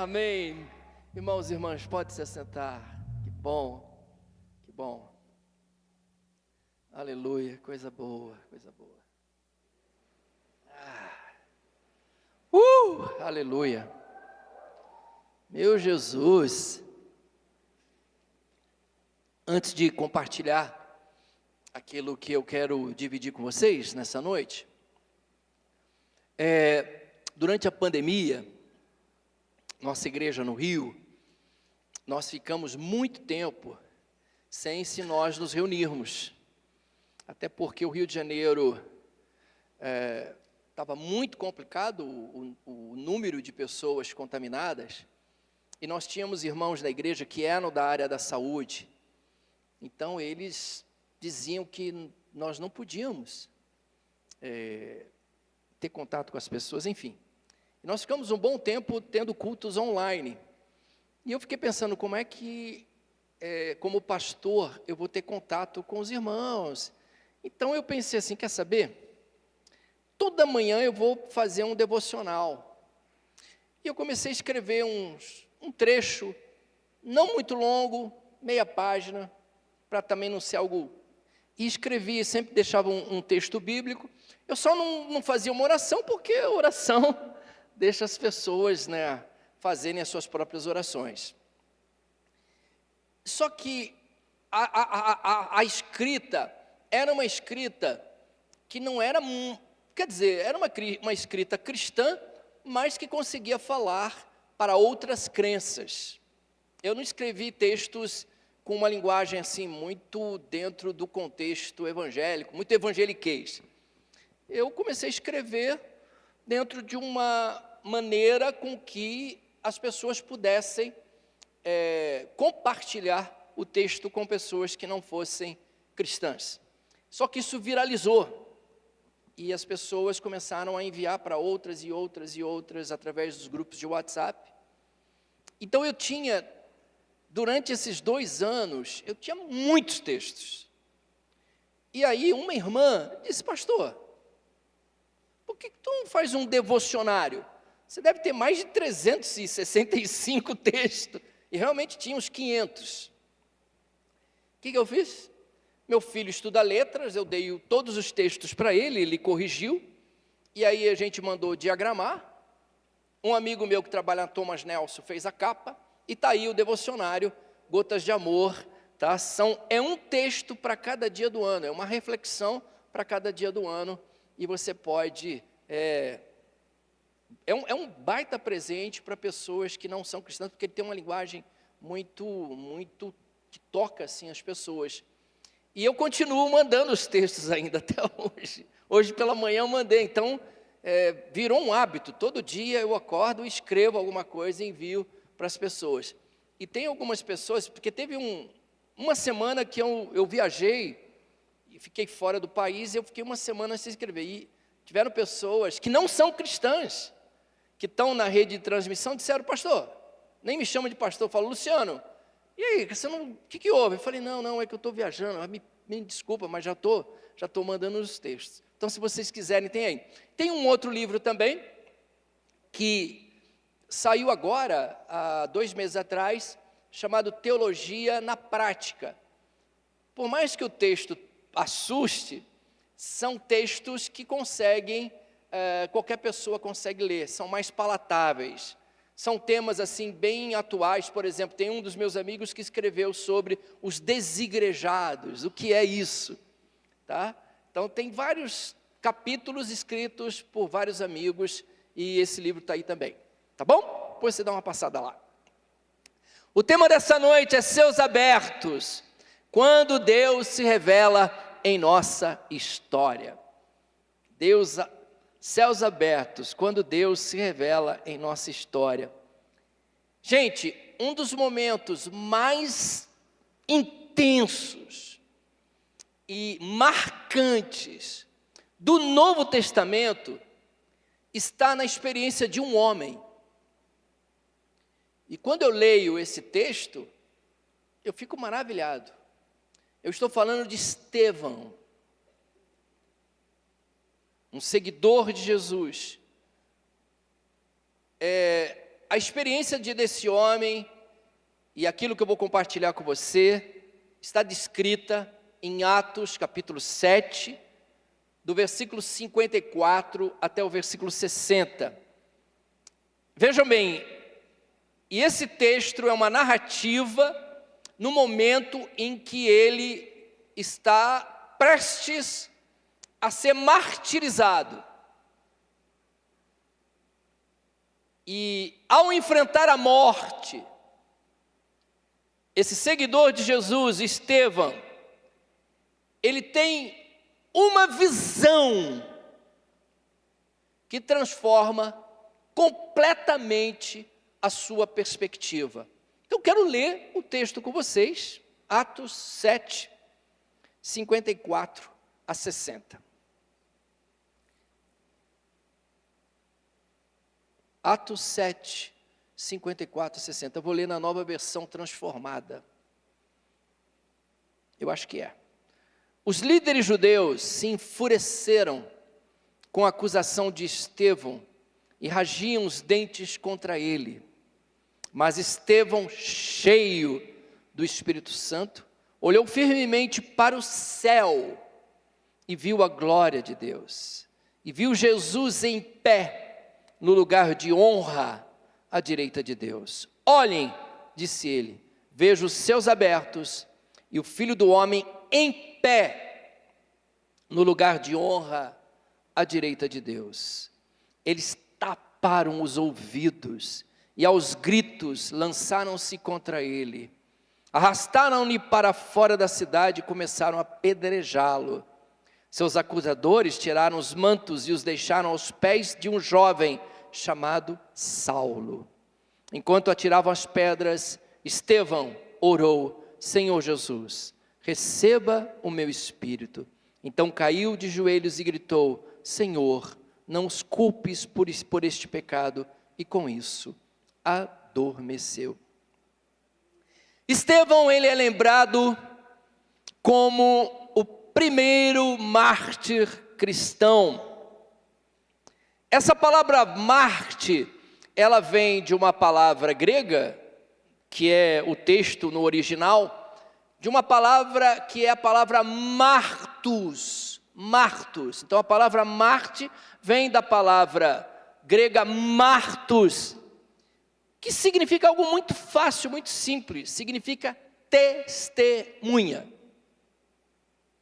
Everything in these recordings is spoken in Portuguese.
Amém. Irmãos e irmãs, pode se assentar. Que bom, que bom. Aleluia, coisa boa, coisa boa. Aleluia. Meu Jesus. Antes de compartilhar aquilo que eu quero dividir com vocês nessa noite, durante a pandemia, nossa igreja no Rio, nós ficamos muito tempo sem se nós nos reunirmos, até porque o Rio de Janeiro estava muito complicado o número de pessoas contaminadas, e nós tínhamos irmãos da igreja que eram da área da saúde, então eles diziam que nós não podíamos ter contato com as pessoas, enfim. E nós ficamos um bom tempo tendo cultos online. E eu fiquei pensando, como é que, como pastor, eu vou ter contato com os irmãos? Então eu pensei assim, quer saber? Toda manhã eu vou fazer um devocional. E eu comecei a escrever um trecho, não muito longo, meia página, para também não ser algo... E escrevi, sempre deixava um texto bíblico. Eu só não fazia uma oração, porque a oração deixa as pessoas, fazerem as suas próprias orações. Só que a escrita era uma escrita que não era... Quer dizer, era uma escrita cristã, mas que conseguia falar para outras crenças. Eu não escrevi textos com uma linguagem assim, muito dentro do contexto evangélico, muito evangeliquez. Eu comecei a escrever dentro de uma maneira com que as pessoas pudessem compartilhar o texto com pessoas que não fossem cristãs. Só que isso viralizou, e as pessoas começaram a enviar para outras e outras e outras, através dos grupos de WhatsApp. Então eu tinha... Durante esses 2 anos, eu tinha muitos textos. E aí uma irmã disse, pastor, por que tu não faz um devocionário? Você deve ter mais de 365 textos. E realmente tinha uns 500. O que eu fiz? Meu filho estuda letras, eu dei todos os textos para ele, ele corrigiu. E aí a gente mandou diagramar. Um amigo meu que trabalha na Thomas Nelson fez a capa. E está aí o devocionário, Gotas de Amor, tá? É um texto para cada dia do ano, é uma reflexão para cada dia do ano, e você pode, é um baita presente para pessoas que não são cristãs, porque ele tem uma linguagem muito, que toca assim as pessoas. E eu continuo mandando os textos ainda até hoje. Hoje pela manhã eu mandei, então virou um hábito, todo dia eu acordo, escrevo alguma coisa e envio para as pessoas. E tem algumas pessoas, porque teve uma semana que eu viajei e fiquei fora do país, e eu fiquei uma semana sem escrever. E tiveram pessoas que não são cristãs, que estão na rede de transmissão, disseram, pastor, nem me chama de pastor, eu falo, Luciano, e aí, o que houve? Eu falei, não, é que eu estou viajando, me desculpa, mas já estou mandando os textos. Então, se vocês quiserem, tem aí. Tem um outro livro também, que saiu agora, há 2 meses atrás, chamado Teologia na Prática. Por mais que o texto assuste, são textos que qualquer pessoa consegue ler, são mais palatáveis. São temas assim bem atuais, por exemplo, tem um dos meus amigos que escreveu sobre os desigrejados, o que é isso? Tá? Então tem vários capítulos escritos por vários amigos, e esse livro está aí também. Tá bom? Depois você dá uma passada lá. O tema dessa noite é Céus Abertos, quando Deus se revela em nossa história. Céus abertos, quando Deus se revela em nossa história. Gente, um dos momentos mais intensos e marcantes do Novo Testamento está na experiência de um homem. E quando eu leio esse texto, eu fico maravilhado. Eu estou falando de Estevão, um seguidor de Jesus. a experiência desse homem e aquilo que eu vou compartilhar com você está descrita em Atos capítulo 7, do versículo 54 até o versículo 60. Vejam bem, e esse texto é uma narrativa no momento em que ele está prestes a ser martirizado. E ao enfrentar a morte, esse seguidor de Jesus, Estevão, ele tem uma visão que transforma completamente a sua perspectiva. Então, eu quero ler o texto com vocês, Atos 7, 54 a 60. Atos 7, 54 a 60. Eu vou ler na nova versão transformada. Eu acho que é. Os líderes judeus se enfureceram com a acusação de Estevão e ragiam os dentes contra ele. Mas Estevão, cheio do Espírito Santo, olhou firmemente para o céu e viu a glória de Deus. E viu Jesus em pé no lugar de honra à direita de Deus. Olhem, disse ele, vejo os céus abertos e o Filho do Homem em pé no lugar de honra à direita de Deus. Eles taparam os ouvidos e aos gritos lançaram-se contra ele. Arrastaram-no para fora da cidade e começaram a apedrejá-lo. Seus acusadores tiraram os mantos e os deixaram aos pés de um jovem chamado Saulo. Enquanto atiravam as pedras, Estevão orou: Senhor Jesus, receba o meu espírito. Então caiu de joelhos e gritou: Senhor, não os culpes por este pecado. E com isso adormeceu. Estevão, ele é lembrado como o primeiro mártir cristão. Essa palavra mártir, ela vem de uma palavra grega, que é o texto no original, de uma palavra que é a palavra martus. Martus. Então a palavra mártir vem da palavra grega martus, que significa algo muito fácil, muito simples. Significa testemunha.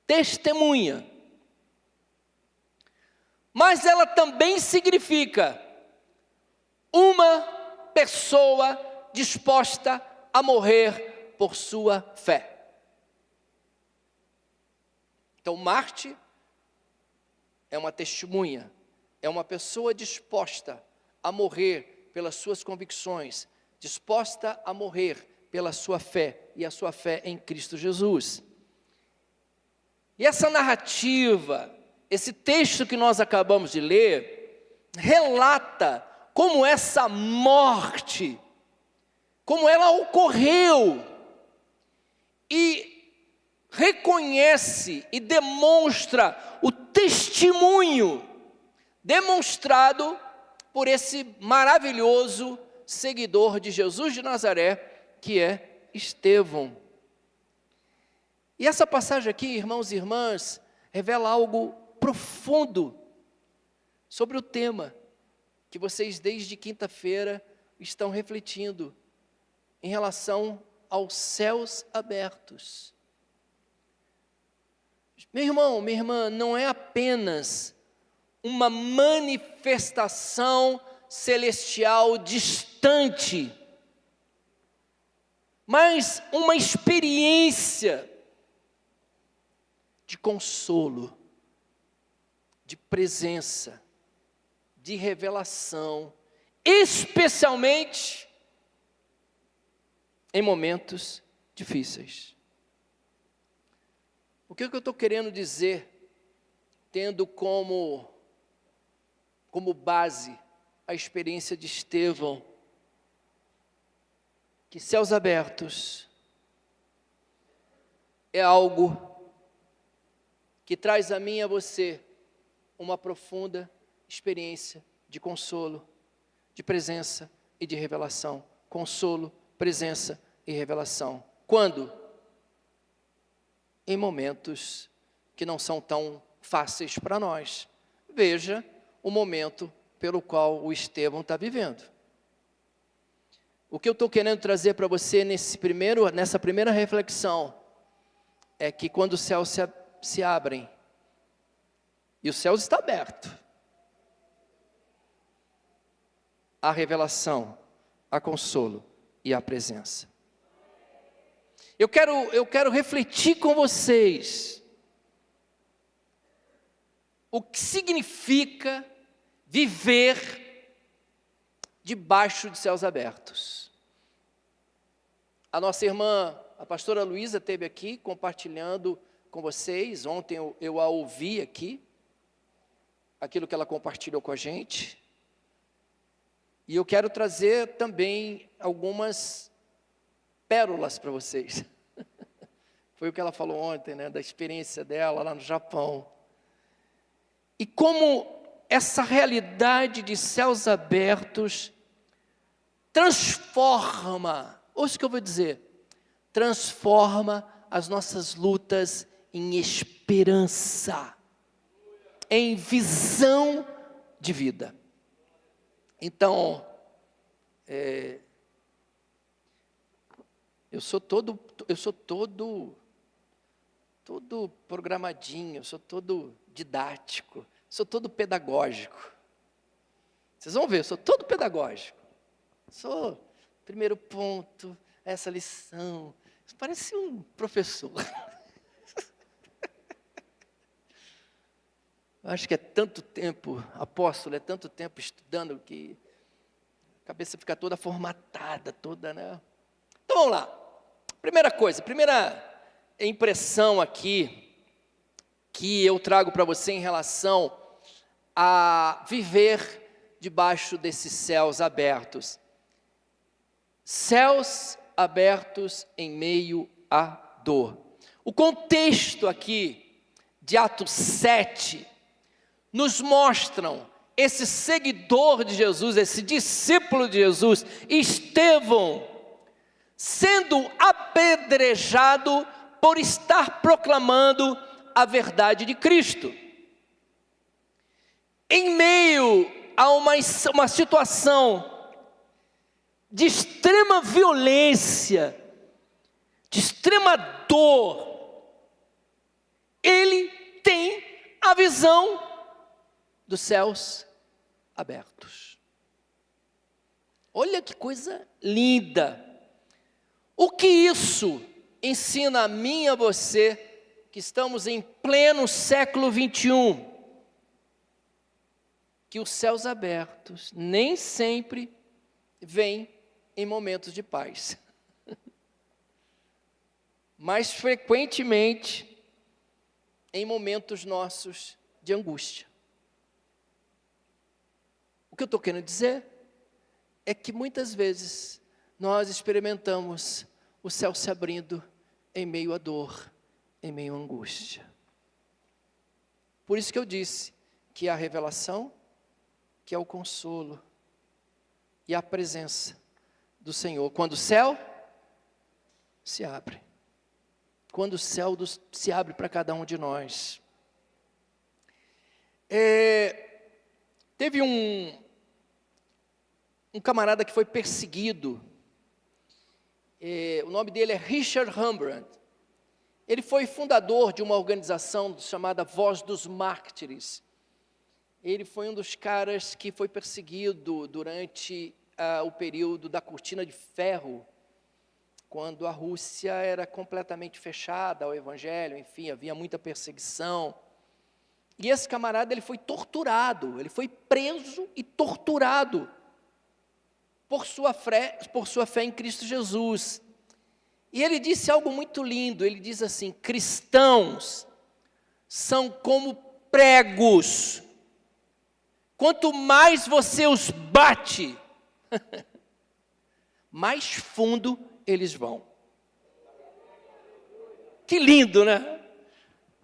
Testemunha. Mas ela também significa uma pessoa disposta a morrer por sua fé. Então, mártir é uma testemunha, é uma pessoa disposta a morrer pelas suas convicções, disposta a morrer pela sua fé, e a sua fé em Cristo Jesus. E essa narrativa, esse texto que nós acabamos de ler, relata como essa morte, como ela ocorreu, e reconhece e demonstra o testemunho demonstrado por esse maravilhoso seguidor de Jesus de Nazaré, que é Estevão. E essa passagem aqui, irmãos e irmãs, revela algo profundo sobre o tema que vocês desde quinta-feira estão refletindo em relação aos céus abertos. Meu irmão, minha irmã, não é apenas uma manifestação celestial distante, mas uma experiência de consolo, de presença, de revelação, especialmente em momentos difíceis. O que eu estou querendo dizer, tendo como base a experiência de Estevão, que céus abertos é algo que traz a mim e a você uma profunda experiência de consolo, de presença, e de revelação. Consolo, presença e revelação. Quando? Em momentos que não são tão fáceis para nós. Veja o momento pelo qual o Estevão está vivendo. O que eu estou querendo trazer para você nessa primeira reflexão é que quando os céus se abrem, e o céu está aberto, há revelação, há consolo e há presença. Eu quero refletir com vocês o que significa viver debaixo de céus abertos. A nossa irmã, a pastora Luísa, esteve aqui compartilhando com vocês. Ontem eu a ouvi aqui, aquilo que ela compartilhou com a gente. E eu quero trazer também algumas pérolas para vocês. Foi o que ela falou ontem, né, da experiência dela lá no Japão. E como essa realidade de céus abertos transforma, ouça o que eu vou dizer, transforma as nossas lutas em esperança, em visão de vida. Então, eu sou todo programadinho, eu sou todo didático, sou todo pedagógico. Vocês vão ver, eu sou todo pedagógico. Primeiro ponto, essa lição. Parece um professor. Acho que é tanto tempo, apóstolo, é tanto tempo estudando que a cabeça fica toda formatada, toda, né? Então vamos lá. Primeira impressão aqui que eu trago para você em relação a viver debaixo desses céus abertos. Céus abertos em meio à dor. O contexto aqui de Atos 7 nos mostram esse seguidor de Jesus, esse discípulo de Jesus, Estevão, sendo apedrejado por estar proclamando a verdade de Cristo. Em meio a uma situação de extrema violência, de extrema dor, ele tem a visão dos céus abertos. Olha que coisa linda. O que isso ensina a mim e a você, que estamos em pleno século 21? Que os céus abertos nem sempre vêm em momentos de paz. Mas frequentemente em momentos nossos de angústia. O que eu estou querendo dizer é que muitas vezes nós experimentamos o céu se abrindo em meio à dor, em meio à angústia. Por isso que eu disse que a revelação, que é o consolo e a presença do Senhor. Quando o céu se abre. Quando o céu se abre para cada um de nós. Teve um camarada que foi perseguido. O nome dele é Richard Rembrandt. Ele foi fundador de uma organização chamada Voz dos Mártires. Ele foi um dos caras que foi perseguido durante o período da Cortina de Ferro, quando a Rússia era completamente fechada ao Evangelho, enfim, havia muita perseguição. E esse camarada, ele foi torturado, ele foi preso e torturado por sua fé em Cristo Jesus. E ele disse algo muito lindo, ele diz assim: cristãos são como pregos, quanto mais você os bate, mais fundo eles vão. Que lindo, né?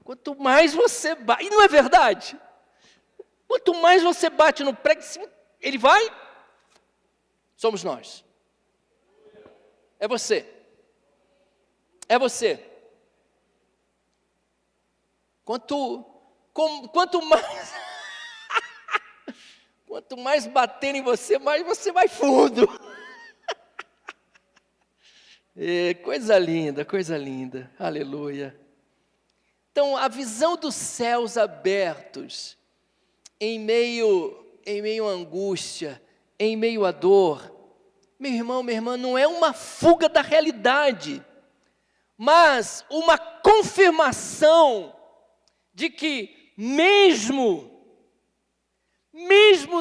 Quanto mais você bate, e não é verdade? Quanto mais você bate no prego, ele vai Somos nós. É você. É você. Quanto mais quanto mais bater em você, mais você vai fundo. Coisa linda, coisa linda. Aleluia. Então, a visão dos céus abertos, em meio à angústia, em meio à dor, meu irmão, minha irmã, não é uma fuga da realidade, mas uma confirmação de que mesmo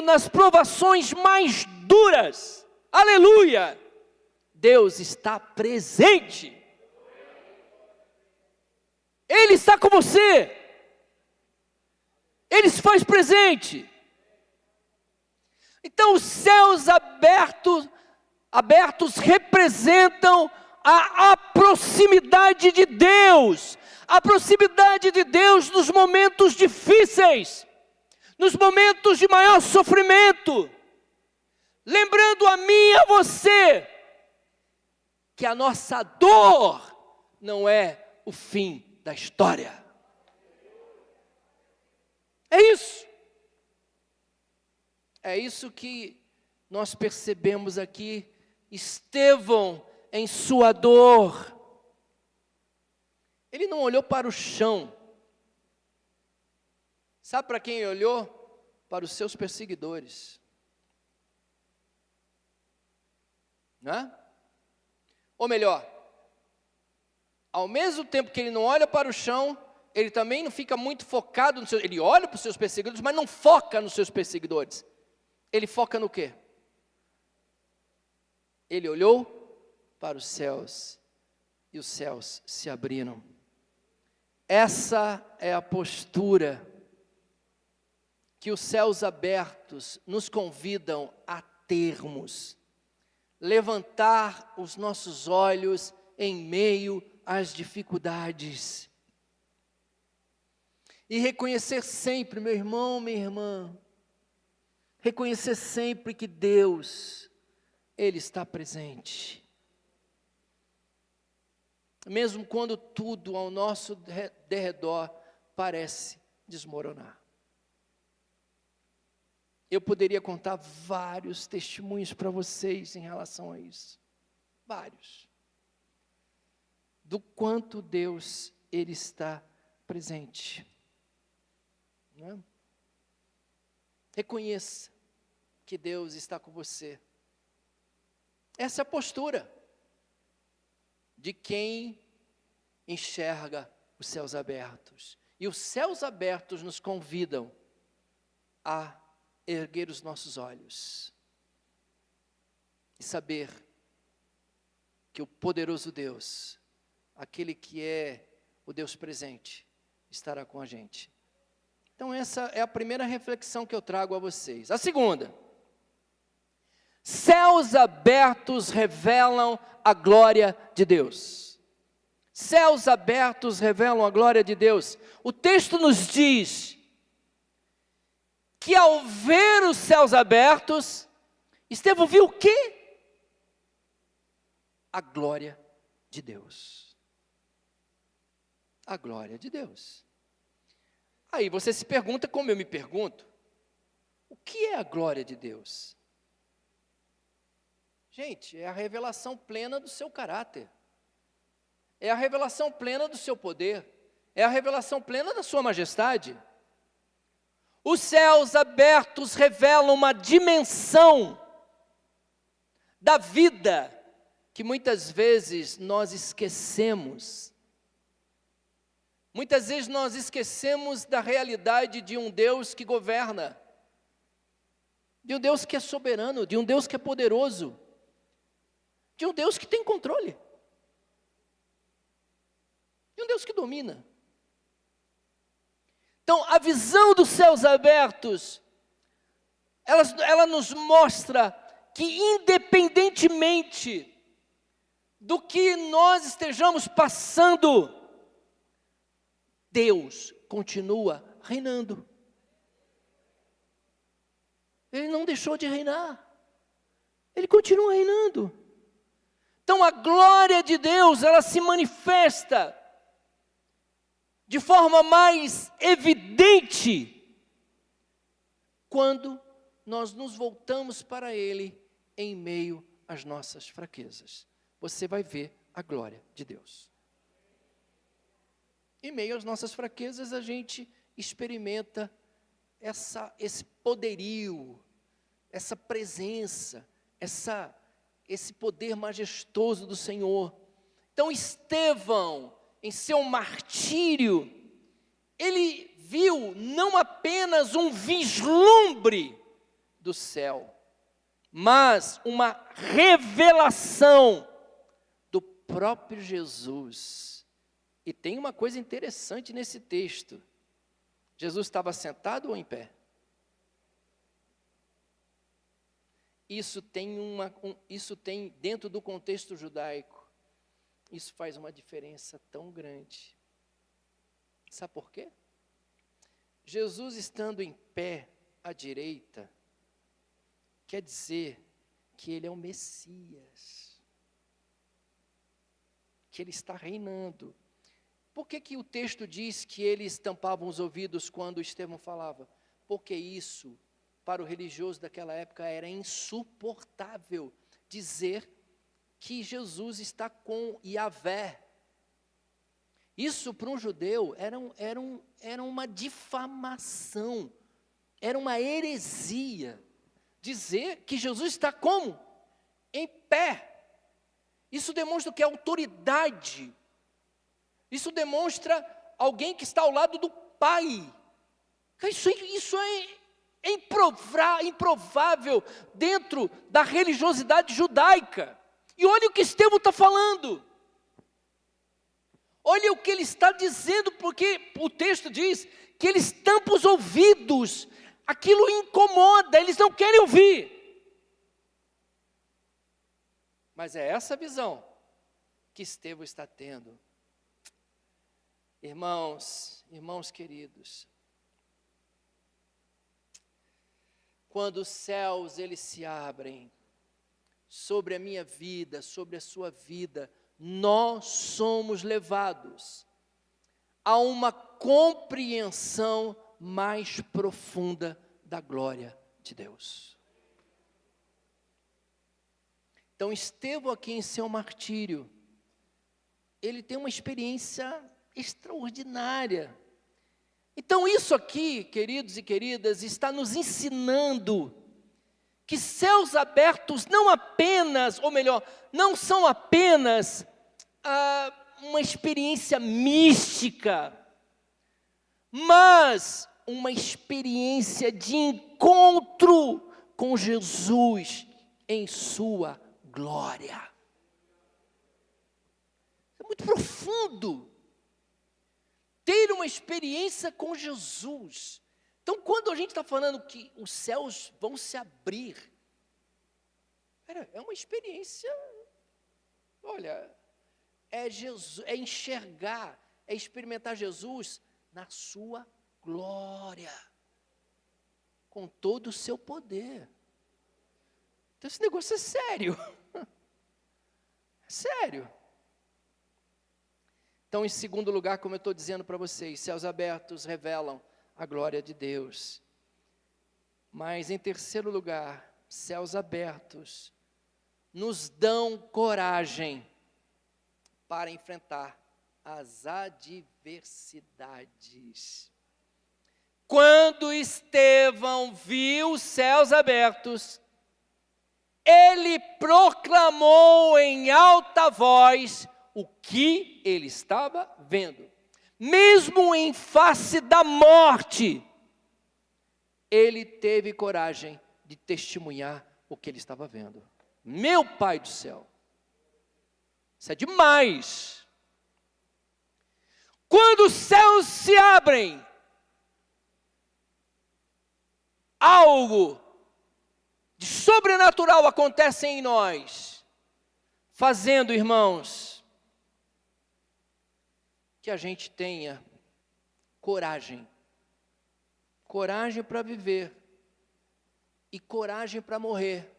nas provações mais duras, aleluia, Deus está presente. Ele está com você. Ele se faz presente. Então os céus abertos representam a proximidade de Deus. A proximidade de Deus nos momentos difíceis, nos momentos de maior sofrimento. Lembrando a mim e a você que a nossa dor não é o fim da história. É isso. É isso que nós percebemos aqui. Estevão, em sua dor, ele não olhou para o chão. Sabe para quem ele olhou? Para os seus perseguidores. Não é? Ou melhor, ao mesmo tempo que ele não olha para o chão, ele também não fica muito focado no seu, ele olha para os seus perseguidores, mas não foca nos seus perseguidores. Ele foca no quê? Ele olhou para os céus e os céus se abriram. Essa é a postura que os céus abertos nos convidam a termos. Levantar os nossos olhos em meio às dificuldades. E reconhecer sempre, meu irmão, minha irmã, reconhecer sempre que Deus, Ele está presente. Mesmo quando tudo ao nosso derredor parece desmoronar. Eu poderia contar vários testemunhos para vocês em relação a isso. Vários. Do quanto Deus, Ele está presente. Não é? Reconheça que Deus está com você. Essa é a postura de quem enxerga os céus abertos. E os céus abertos nos convidam a erguer os nossos olhos e saber que o poderoso Deus, aquele que é o Deus presente, estará com a gente. Então essa é a primeira reflexão que eu trago a vocês. A segunda: céus abertos revelam a glória de Deus. Céus abertos revelam a glória de Deus. O texto nos diz que ao ver os céus abertos, Estevão viu o quê? A glória de Deus. A glória de Deus. Aí você se pergunta, como eu me pergunto, o que é a glória de Deus? Gente, é a revelação plena do seu caráter. É a revelação plena do seu poder. É a revelação plena da sua majestade. Os céus abertos revelam uma dimensão da vida que muitas vezes nós esquecemos. Muitas vezes nós esquecemos da realidade de um Deus que governa, de um Deus que é soberano, de um Deus que é poderoso, de um Deus que tem controle, de um Deus que domina. Então, a visão dos céus abertos, ela nos mostra que independentemente do que nós estejamos passando, Deus continua reinando. Ele não deixou de reinar. Ele continua reinando. Então a glória de Deus, ela se manifesta de forma mais evidente quando nós nos voltamos para Ele em meio às nossas fraquezas. Você vai ver a glória de Deus. Em meio às nossas fraquezas, a gente experimenta esse poderio, essa presença, esse poder majestoso do Senhor. Então Estevão, em seu martírio, ele viu não apenas um vislumbre do céu, mas uma revelação do próprio Jesus. E tem uma coisa interessante nesse texto. Jesus estava sentado ou em pé? Isso tem dentro do contexto judaico, isso faz uma diferença tão grande. Sabe por quê? Jesus estando em pé à direita, quer dizer que Ele é o Messias, que Ele está reinando. Por que o texto diz que eles tampavam os ouvidos quando Estevão falava? Porque isso, para o religioso daquela época, era insuportável dizer que Jesus está com Yahvé. Isso para um judeu era uma difamação, era uma heresia, dizer que Jesus está como? Em pé. Isso demonstra que é autoridade, isso demonstra alguém que está ao lado do Pai. Isso é improvável dentro da religiosidade judaica. E olha o que Estevão está falando. Olha o que ele está dizendo, porque o texto diz que eles tampam os ouvidos. Aquilo incomoda, eles não querem ouvir. Mas é essa visão que Estevão está tendo. Irmãos queridos, quando os céus eles se abrem sobre a minha vida, sobre a sua vida, nós somos levados a uma compreensão mais profunda da glória de Deus. Então, Estevão aqui em seu martírio, ele tem uma experiência extraordinária. Então, isso aqui, queridos e queridas, está nos ensinando que céus abertos não apenas, ou melhor, não são apenas uma experiência mística, mas uma experiência de encontro com Jesus em sua glória. É muito profundo ter uma experiência com Jesus. Então, quando a gente está falando que os céus vão se abrir, é uma experiência, olha, Jesus, é enxergar, é experimentar Jesus na sua glória, com todo o seu poder. Então, esse negócio é sério, é sério. Então, em segundo lugar, como eu estou dizendo para vocês, céus abertos revelam a glória de Deus. Mas, em terceiro lugar, céus abertos nos dão coragem para enfrentar as adversidades. Quando Estevão viu os céus abertos, ele proclamou em alta voz o que ele estava vendo. Mesmo em face da morte, ele teve coragem de testemunhar o que ele estava vendo. Meu Pai do céu, isso é demais. Quando os céus se abrem, algo de sobrenatural acontece em nós, fazendo, irmãos, que a gente tenha coragem para viver e coragem para morrer,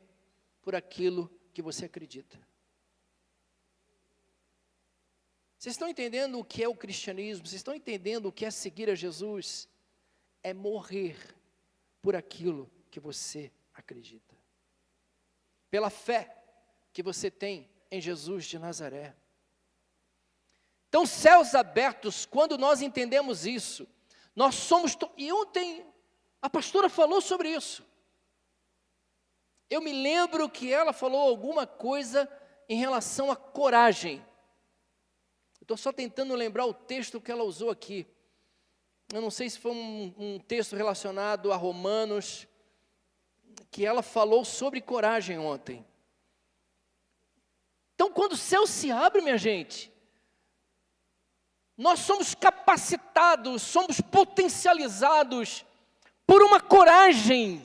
por aquilo que você acredita. Vocês estão entendendo o que é o cristianismo? Vocês estão entendendo o que é seguir a Jesus? É morrer por aquilo que você acredita. Pela fé que você tem em Jesus de Nazaré. Então, céus abertos, quando nós entendemos isso, nós somos... E ontem a pastora falou sobre isso. Eu me lembro que ela falou alguma coisa em relação à coragem. Estou só tentando lembrar o texto que ela usou aqui. Eu não sei se foi um texto relacionado a Romanos, que ela falou sobre coragem ontem. Então, quando o céu se abre, minha gente, nós somos capacitados, somos potencializados por uma coragem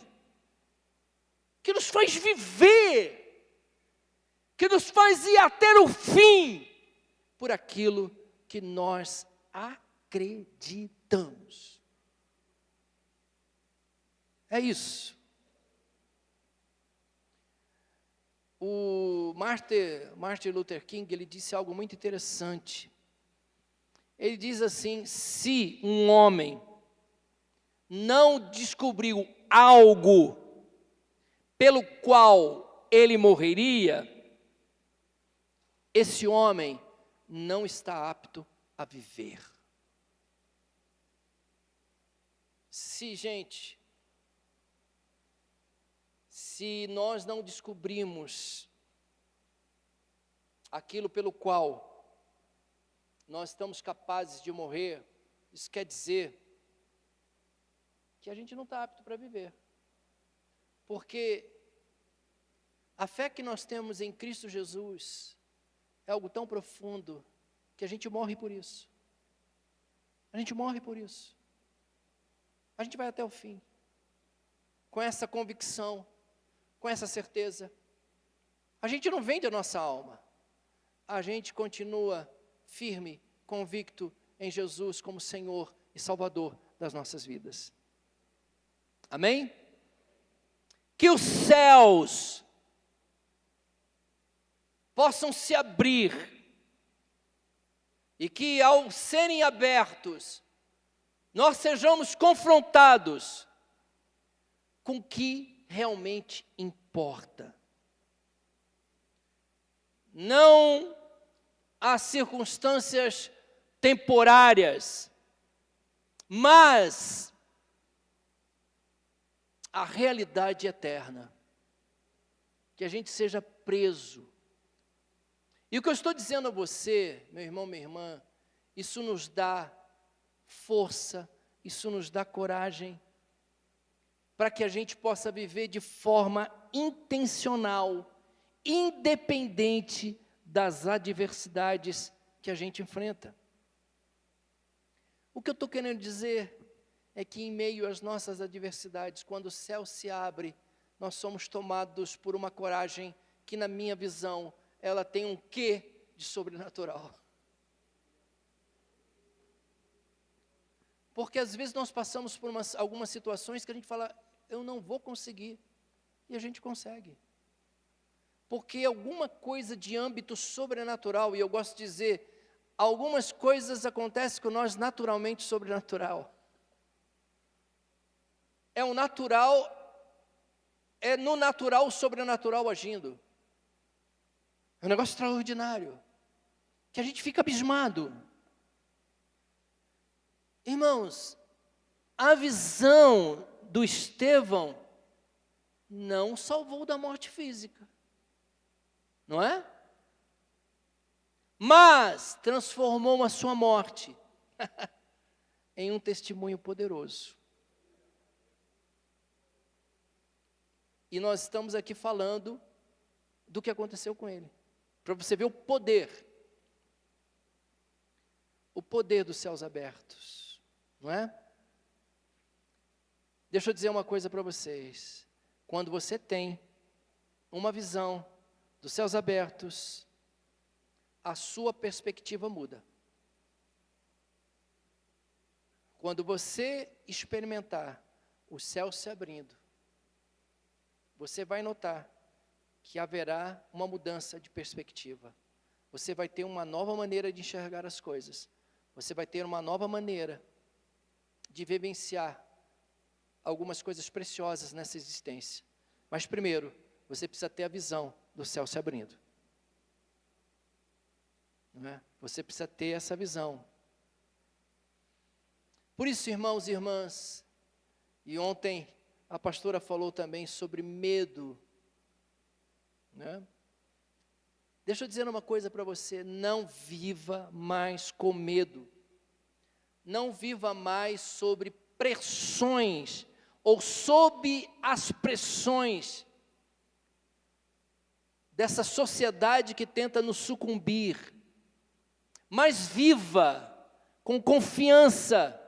que nos faz viver, que nos faz ir até o fim, por aquilo que nós acreditamos. É isso. O Martin Luther King, ele disse algo muito interessante. Ele diz assim: se um homem não descobriu algo pelo qual ele morreria, esse homem não está apto a viver. Se nós não descobrimos aquilo pelo qual nós estamos capazes de morrer, isso quer dizer que a gente não está apto para viver. Porque a fé que nós temos em Cristo Jesus é algo tão profundo que a gente morre por isso. A gente morre por isso. A gente vai até o fim, com essa convicção, com essa certeza. A gente não vende a nossa alma. A gente continua firme, convicto em Jesus como Senhor e Salvador das nossas vidas. Amém? Que os céus possam se abrir e que, ao serem abertos, nós sejamos confrontados com o que realmente importa. Não as circunstâncias temporárias, mas a realidade eterna. Que a gente seja preso. E o que eu estou dizendo a você, meu irmão, minha irmã, isso nos dá força, isso nos dá coragem, para que a gente possa viver de forma intencional, independente das adversidades que a gente enfrenta. O que eu estou querendo dizer é que em meio às nossas adversidades, quando o céu se abre, nós somos tomados por uma coragem que, na minha visão, ela tem um quê de sobrenatural. Porque às vezes nós passamos por algumas situações que a gente fala, eu não vou conseguir, e a gente consegue. Porque alguma coisa de âmbito sobrenatural, e eu gosto de dizer, algumas coisas acontecem com nós naturalmente sobrenatural. É no natural o sobrenatural agindo. É um negócio extraordinário, que a gente fica abismado. Irmãos, a visão do Estevão não salvou da morte física, não é? Mas transformou a sua morte em um testemunho poderoso. E nós estamos aqui falando do que aconteceu com ele, para você ver o poder dos céus abertos, não é? Deixa eu dizer uma coisa para vocês, quando você tem uma visão dos céus abertos, a sua perspectiva muda. Quando você experimentar o céu se abrindo, você vai notar que haverá uma mudança de perspectiva. Você vai ter uma nova maneira de enxergar as coisas. Você vai ter uma nova maneira de vivenciar algumas coisas preciosas nessa existência. Mas primeiro, você precisa ter a visão do céu se abrindo. Não é? Você precisa ter essa visão. Por isso, irmãos e irmãs, e ontem a pastora falou também sobre medo, né? Deixa eu dizer uma coisa para você, não viva mais com medo. Não viva mais sobre pressões, ou sob as pressões dessa sociedade que tenta nos sucumbir. Mas viva com confiança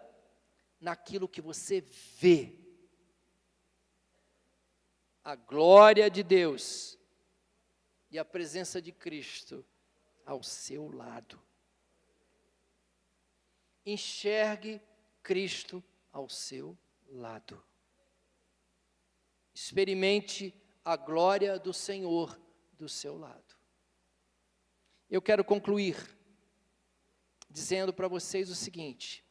naquilo que você vê. A glória de Deus e a presença de Cristo ao seu lado. Enxergue Cristo ao seu lado. Experimente a glória do Senhor do seu lado. Eu quero concluir dizendo para vocês o seguinte: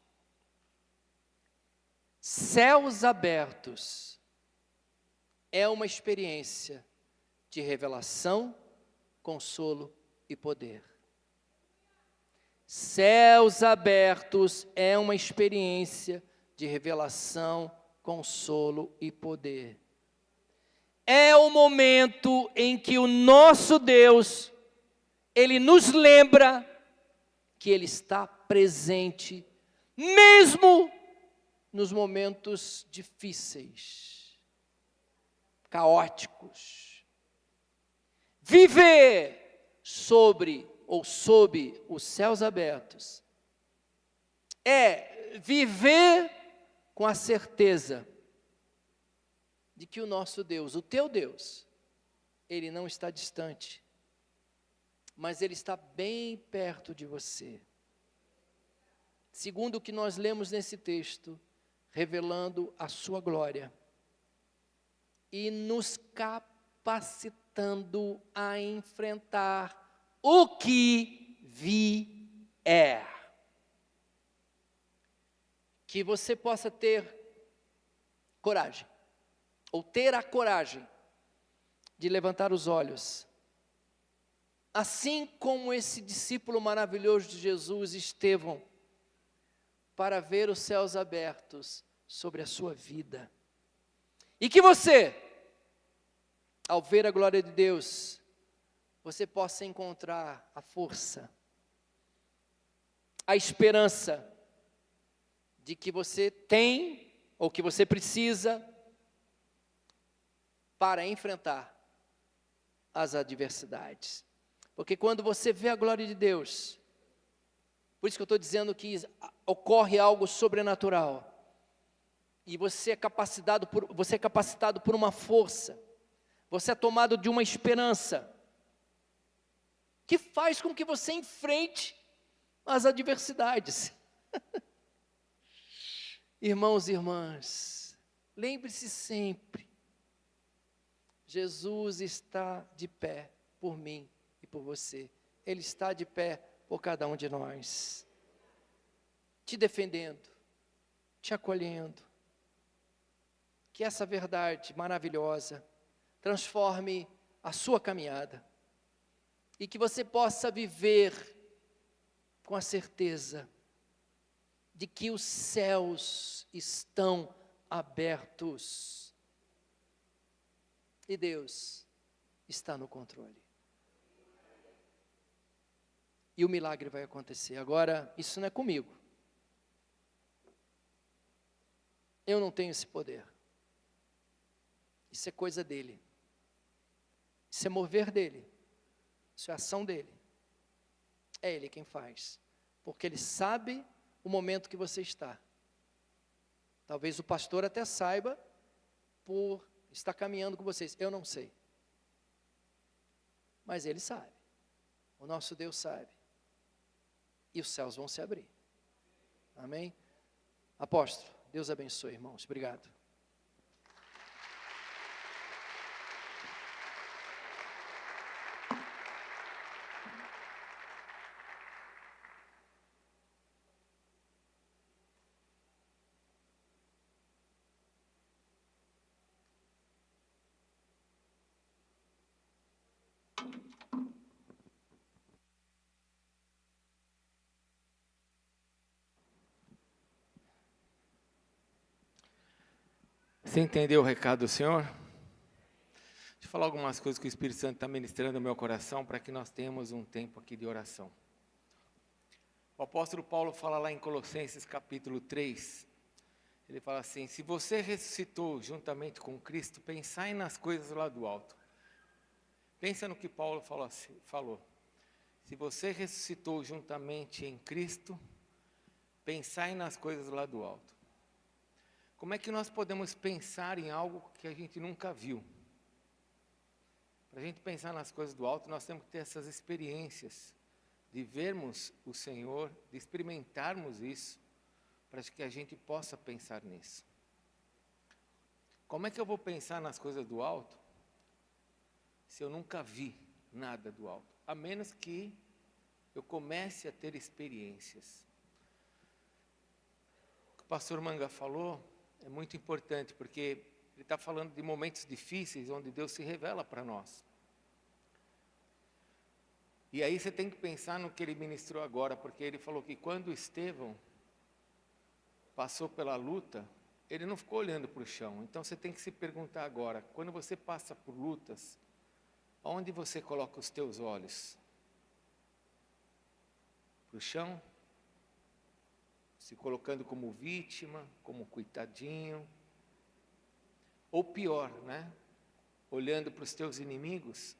céus abertos é uma experiência de revelação, consolo e poder. Céus abertos é uma experiência de revelação, consolo e poder. É o momento em que o nosso Deus, Ele nos lembra que Ele está presente, mesmo nos momentos difíceis, caóticos. Viver sobre ou sob os céus abertos é viver com a certeza de que o nosso Deus, o teu Deus, Ele não está distante, mas Ele está bem perto de você. Segundo o que nós lemos nesse texto, revelando a sua glória e nos capacitando a enfrentar o que vier. Que você possa ter coragem, ou ter a coragem de levantar os olhos, assim como esse discípulo maravilhoso de Jesus, Estevão, para ver os céus abertos sobre a sua vida. E que você, ao ver a glória de Deus, você possa encontrar a força, a esperança de que você tem, ou que você precisa, para enfrentar as adversidades. Porque quando você vê a glória de Deus, por isso que eu estou dizendo que ocorre algo sobrenatural, e você é capacitado por uma força, você é tomado de uma esperança, que faz com que você enfrente as adversidades. Irmãos e irmãs, lembre-se sempre, Jesus está de pé por mim e por você. Ele está de pé por cada um de nós, te defendendo, te acolhendo. Que essa verdade maravilhosa transforme a sua caminhada e que você possa viver com a certeza de que os céus estão abertos e Deus está no controle. E o milagre vai acontecer. Agora, isso não é comigo. Eu não tenho esse poder. Isso é coisa dele. Isso é mover dele. Isso é ação dele. É ele quem faz. Porque ele sabe o momento que você está. Talvez o pastor até saiba por estar caminhando com vocês. Eu não sei. Mas ele sabe. O nosso Deus sabe. E os céus vão se abrir. Amém? Apóstolo, Deus abençoe, irmãos. Obrigado. Você entendeu o recado do Senhor? Deixa eu falar algumas coisas que o Espírito Santo está ministrando no meu coração para que nós tenhamos um tempo aqui de oração. O apóstolo Paulo fala lá em Colossenses capítulo 3, ele fala assim: se você ressuscitou juntamente com Cristo, pensai nas coisas lá do alto. Pensa no que Paulo falou. Se você ressuscitou juntamente em Cristo, pensai nas coisas lá do alto. Como é que nós podemos pensar em algo que a gente nunca viu? Para a gente pensar nas coisas do alto, nós temos que ter essas experiências de vermos o Senhor, de experimentarmos isso, para que a gente possa pensar nisso. Como é que eu vou pensar nas coisas do alto se eu nunca vi nada do alto? A menos que eu comece a ter experiências. O que o pastor Manga falou é muito importante, porque ele está falando de momentos difíceis, onde Deus se revela para nós. E aí você tem que pensar no que ele ministrou agora, porque ele falou que quando Estevão passou pela luta, ele não ficou olhando para o chão. Então você tem que se perguntar agora, quando você passa por lutas, onde você coloca os teus olhos? Para o chão? Se colocando como vítima, como coitadinho? Ou pior, né? Olhando para os teus inimigos?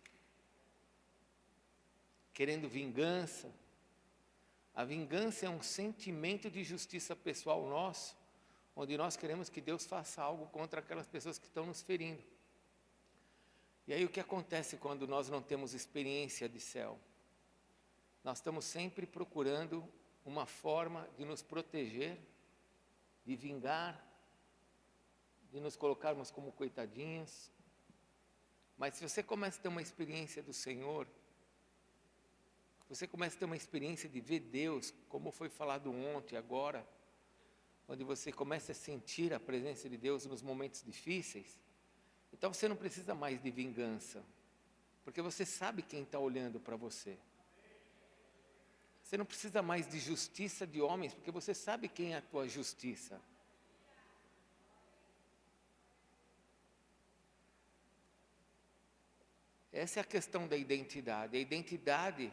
Querendo vingança. A vingança é um sentimento de justiça pessoal nosso, onde nós queremos que Deus faça algo contra aquelas pessoas que estão nos ferindo. E aí o que acontece quando nós não temos experiência de céu? Nós estamos sempre procurando uma forma de nos proteger, de vingar, de nos colocarmos como coitadinhos. Mas se você começa a ter uma experiência do Senhor, você começa a ter uma experiência de ver Deus, como foi falado ontem, agora, onde você começa a sentir a presença de Deus nos momentos difíceis, então você não precisa mais de vingança, porque você sabe quem está olhando para você. Você não precisa mais de justiça de homens, porque você sabe quem é a tua justiça. Essa é a questão da identidade. A identidade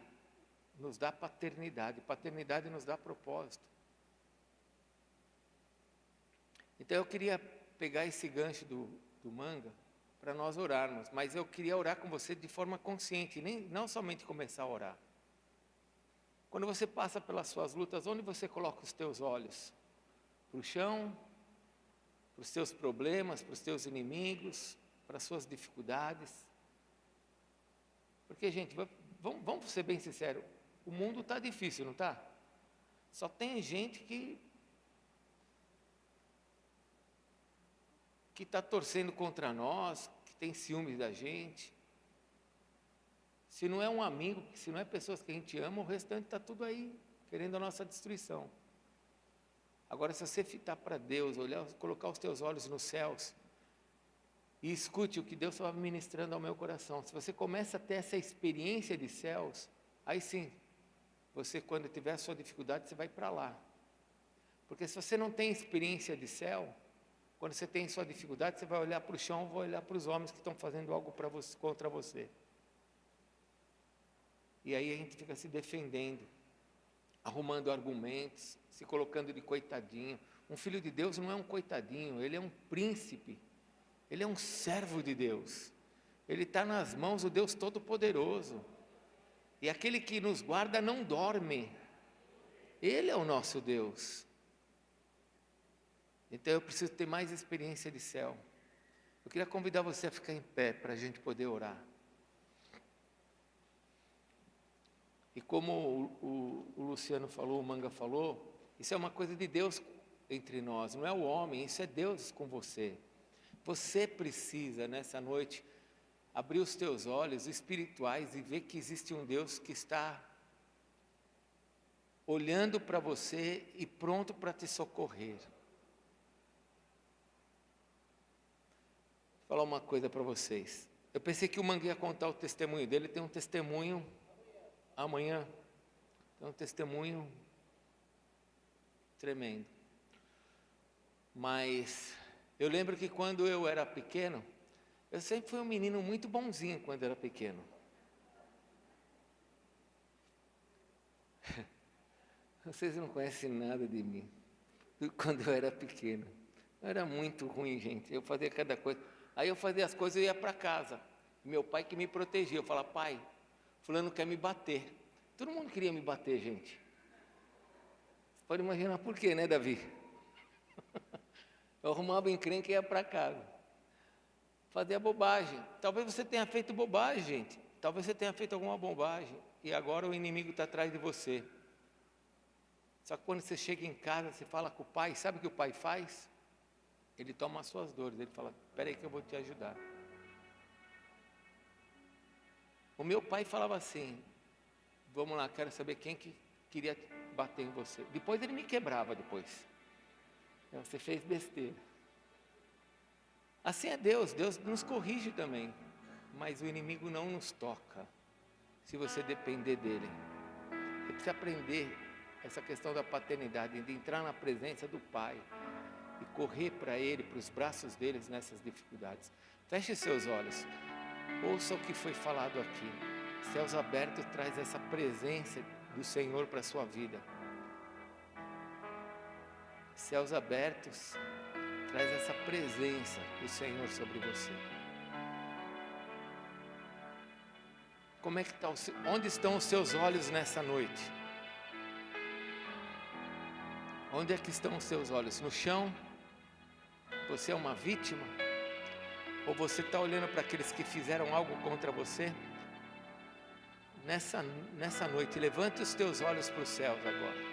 nos dá paternidade, paternidade nos dá propósito. Então eu queria pegar esse gancho do Manga para nós orarmos, mas eu queria orar com você de forma consciente, não somente começar a orar. Quando você passa pelas suas lutas, onde você coloca os teus olhos? Para o chão? Para os teus problemas, para os teus inimigos, para as suas dificuldades? Porque, gente, vamos ser bem sinceros, o mundo está difícil, não está? Só tem gente que está torcendo contra nós, que tem ciúmes da gente. Se não é um amigo, se não é pessoas que a gente ama, o restante está tudo aí, querendo a nossa destruição. Agora, se você fitar para Deus, olhar, colocar os teus olhos nos céus, e escute o que Deus estava ministrando ao meu coração. Se você começa a ter essa experiência de céus, aí sim, você quando tiver a sua dificuldade, você vai para lá. Porque se você não tem experiência de céu, quando você tem sua dificuldade, você vai olhar para o chão, vai olhar para os homens que estão fazendo algo contra você. E aí a gente fica se defendendo, arrumando argumentos, se colocando de coitadinho. Um filho de Deus não é um coitadinho, ele é um príncipe, ele é um servo de Deus. Ele está nas mãos do Deus Todo-Poderoso. E aquele que nos guarda não dorme. Ele é o nosso Deus. Então eu preciso ter mais experiência de céu. Eu queria convidar você a ficar em pé para a gente poder orar. E como o Luciano falou, o Manga falou, isso é uma coisa de Deus entre nós, não é o homem, isso é Deus com você. Você precisa nessa noite abrir os teus olhos espirituais e ver que existe um Deus que está olhando para você e pronto para te socorrer. Vou falar uma coisa para vocês. Eu pensei que o Manga ia contar o testemunho dele, tem um testemunho amanhã, tem um testemunho tremendo. Mas Eu lembro que quando eu era pequeno, eu sempre fui um menino muito bonzinho quando era pequeno. Vocês não conhecem nada de mim. Quando eu era pequeno, eu era muito ruim, gente. Eu fazia cada coisa. Aí eu fazia as coisas e ia para casa. Meu pai que me protegia. Eu falava, pai, fulano quer me bater. Todo mundo queria me bater, gente. Você pode imaginar por quê, né, Davi? Eu arrumava encrenca e ia para casa. Fazia bobagem. Talvez você tenha feito bobagem, gente. Talvez você tenha feito alguma bobagem. E agora o inimigo está atrás de você. Só que quando você chega em casa, você fala com o pai, sabe o que o pai faz? Ele toma as suas dores, ele fala, espera aí que eu vou te ajudar. O meu pai falava assim, vamos lá, quero saber quem que queria bater em você. Depois ele me quebrava depois. Você fez besteira. Assim é Deus, Deus nos corrige também. Mas o inimigo não nos toca, se você depender dele. Você precisa aprender essa questão da paternidade, de entrar na presença do Pai e correr para Ele, para os braços deles nessas dificuldades. Feche seus olhos, ouça o que foi falado aqui. Céus abertos traz essa presença do Senhor para a sua vida. Céus abertos traz essa presença do Senhor sobre você. Como é que está onde estão os seus olhos nessa noite? Onde é que estão os seus olhos? No chão? Você é uma vítima? Ou você está olhando para aqueles que fizeram algo contra você? Nessa noite, levante os teus olhos para os céus agora.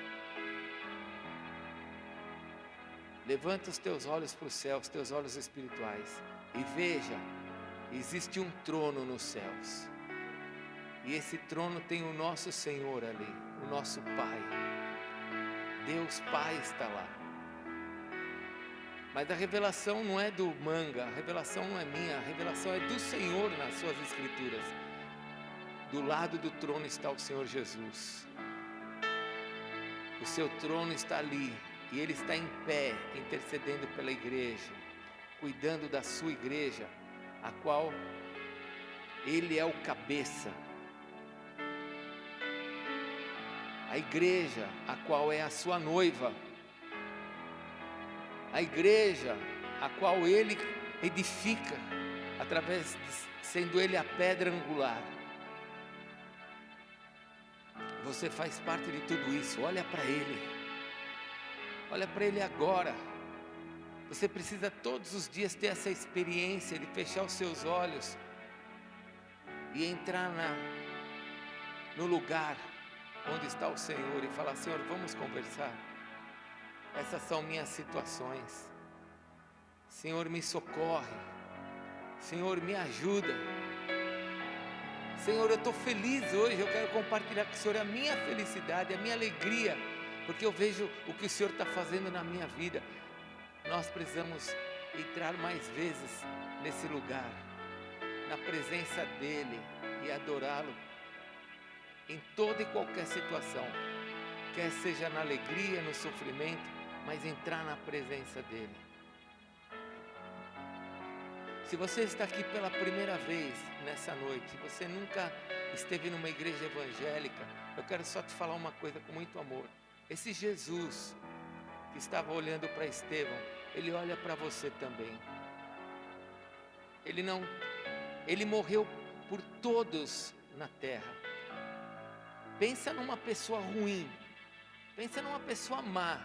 Levanta os teus olhos para os céus, teus olhos espirituais. E veja, existe um trono nos céus. E esse trono tem o nosso Senhor ali, o nosso Pai. Deus Pai está lá. Mas a revelação não é do manga, a revelação não é minha, a revelação é do Senhor nas suas escrituras. Do lado do trono está o Senhor Jesus. O seu trono está ali e Ele está em pé, intercedendo pela igreja, cuidando da sua igreja, a qual Ele é o cabeça. A igreja, a qual é a sua noiva, a igreja, a qual Ele edifica, sendo Ele a pedra angular. Você faz parte de tudo isso, olha para Ele agora. Você precisa todos os dias ter essa experiência de fechar os seus olhos e entrar no lugar onde está o Senhor e falar, Senhor, vamos conversar. Essas são minhas situações. Senhor, me socorre. Senhor, me ajuda. Senhor, eu estou feliz hoje, eu quero compartilhar com o Senhor a minha felicidade, a minha alegria, porque eu vejo o que o Senhor está fazendo na minha vida. Nós precisamos entrar mais vezes nesse lugar, na presença dEle e adorá-lo em toda e qualquer situação, quer seja na alegria, no sofrimento, mas entrar na presença dEle. Se você está aqui pela primeira vez nessa noite, você nunca esteve numa igreja evangélica, eu quero só te falar uma coisa com muito amor. Esse Jesus que estava olhando para Estevão, Ele olha para você também. Ele morreu por todos na terra. Pensa numa pessoa ruim, pensa numa pessoa má.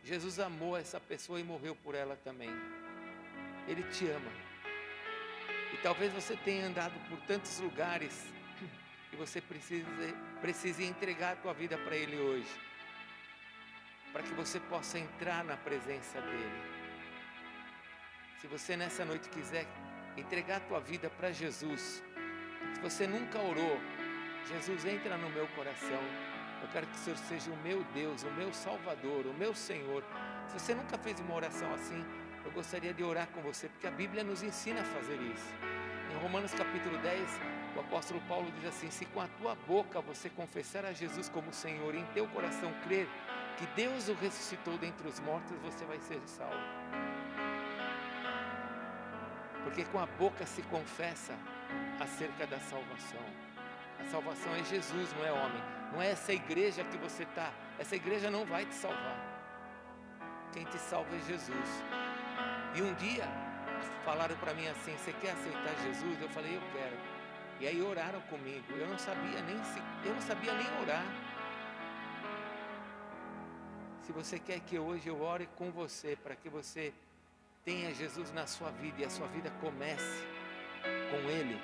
Jesus amou essa pessoa e morreu por ela também. Ele te ama. E talvez você tenha andado por tantos lugares e você precise entregar a tua vida para Ele hoje, para que você possa entrar na presença dEle. Se você nessa noite quiser entregar a tua vida para Jesus, se você nunca orou, Jesus, entra no meu coração, eu quero que o Senhor seja o meu Deus, o meu Salvador, o meu Senhor. Se você nunca fez uma oração assim, eu gostaria de orar com você, porque a Bíblia nos ensina a fazer isso. Em Romanos capítulo 10, o apóstolo Paulo diz assim, se com a tua boca você confessar a Jesus como Senhor e em teu coração crer que Deus o ressuscitou dentre os mortos, você vai ser salvo. Porque com a boca se confessa acerca da salvação. A salvação é Jesus, não é homem. Não é essa igreja que você está. Essa igreja não vai te salvar. Quem te salva é Jesus. E um dia falaram para mim assim: você quer aceitar Jesus? Eu falei: eu quero. E aí oraram comigo. Eu não sabia nem orar. Se você quer que hoje eu ore com você, para que você tenha Jesus na sua vida e a sua vida comece com Ele.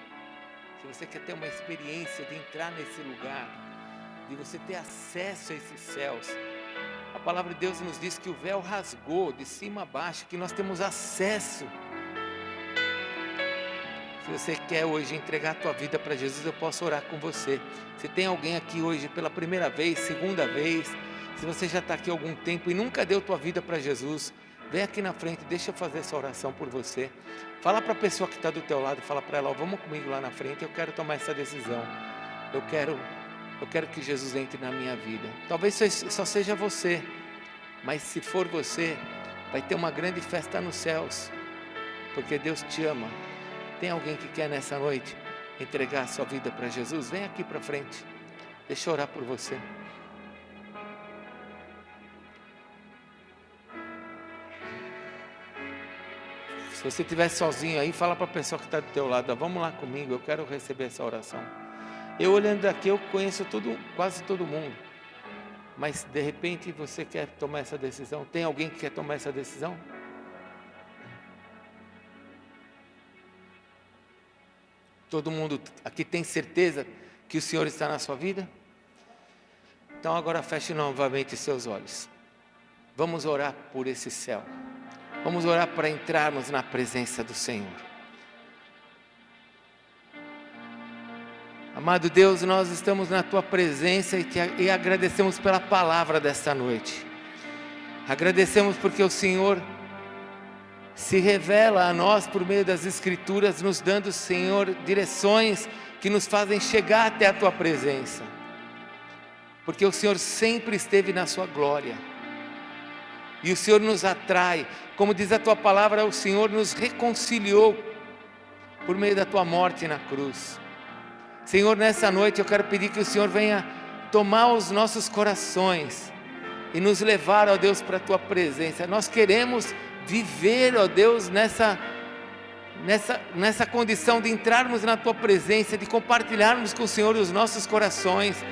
Se você quer ter uma experiência de entrar nesse lugar, de você ter acesso a esses céus, a palavra de Deus nos diz que o véu rasgou de cima a baixo, que nós temos acesso. Se você quer hoje entregar a tua vida para Jesus, eu posso orar com você. Se tem alguém aqui hoje pela primeira vez, segunda vez, se você já está aqui há algum tempo e nunca deu tua vida para Jesus, vem aqui na frente, deixa eu fazer essa oração por você. Fala para a pessoa que está do teu lado, fala para ela: vamos comigo lá na frente, eu quero tomar essa decisão. Eu quero que Jesus entre na minha vida. Talvez só seja você, mas se for você, vai ter uma grande festa nos céus, porque Deus te ama. Tem alguém que quer nessa noite entregar a sua vida para Jesus? Vem aqui para frente, deixa eu orar por você. Se você estiver sozinho aí, fala para a pessoa que está do teu lado: vamos lá comigo, eu quero receber essa oração. Eu olhando daqui, eu conheço quase todo mundo, mas de repente você quer tomar essa decisão? Tem alguém que quer tomar essa decisão? Todo mundo aqui tem certeza que o Senhor está na sua vida? Então agora feche novamente seus olhos. Vamos orar por esse céu. Vamos orar para entrarmos na presença do Senhor. Amado Deus, nós estamos na Tua presença e agradecemos pela palavra desta noite. Agradecemos porque o Senhor se revela a nós por meio das Escrituras, nos dando, Senhor, direções que nos fazem chegar até a Tua presença. Porque o Senhor sempre esteve na Sua glória. E o Senhor nos atrai, como diz a Tua palavra, o Senhor nos reconciliou por meio da Tua morte na cruz. Senhor, nessa noite eu quero pedir que o Senhor venha tomar os nossos corações e nos levar, ó Deus, para a Tua presença. Nós queremos viver, ó Deus, nessa condição de entrarmos na Tua presença, de compartilharmos com o Senhor os nossos corações,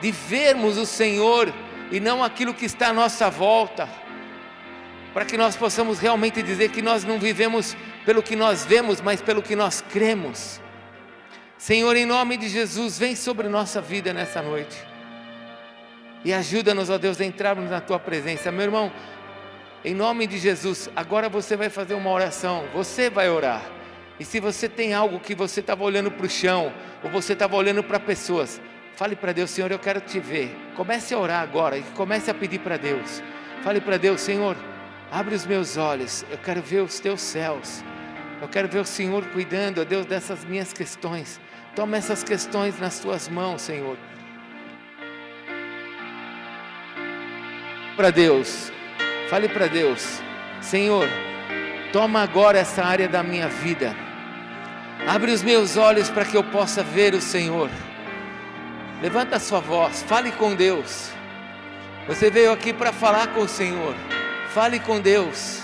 de vermos o Senhor e não aquilo que está à nossa volta, para que nós possamos realmente dizer que nós não vivemos pelo que nós vemos, mas pelo que nós cremos. Senhor, em nome de Jesus, vem sobre nossa vida nessa noite e ajuda-nos, ó Deus, a entrarmos na Tua presença. Meu irmão, em nome de Jesus, agora você vai fazer uma oração, você vai orar. E se você tem algo que você estava olhando para o chão, ou você estava olhando para pessoas, fale para Deus: Senhor, eu quero Te ver. Comece a orar agora e comece a pedir para Deus. Fale para Deus: Senhor, abre os meus olhos, eu quero ver os Teus céus. Eu quero ver o Senhor cuidando, ó Deus, dessas minhas questões. Toma essas questões nas Tuas mãos, Senhor. Para Deus, fale para Deus: Senhor, toma agora essa área da minha vida. Abre os meus olhos para que eu possa ver o Senhor. Levanta a sua voz, fale com Deus. Você veio aqui para falar com o Senhor. Fale com Deus.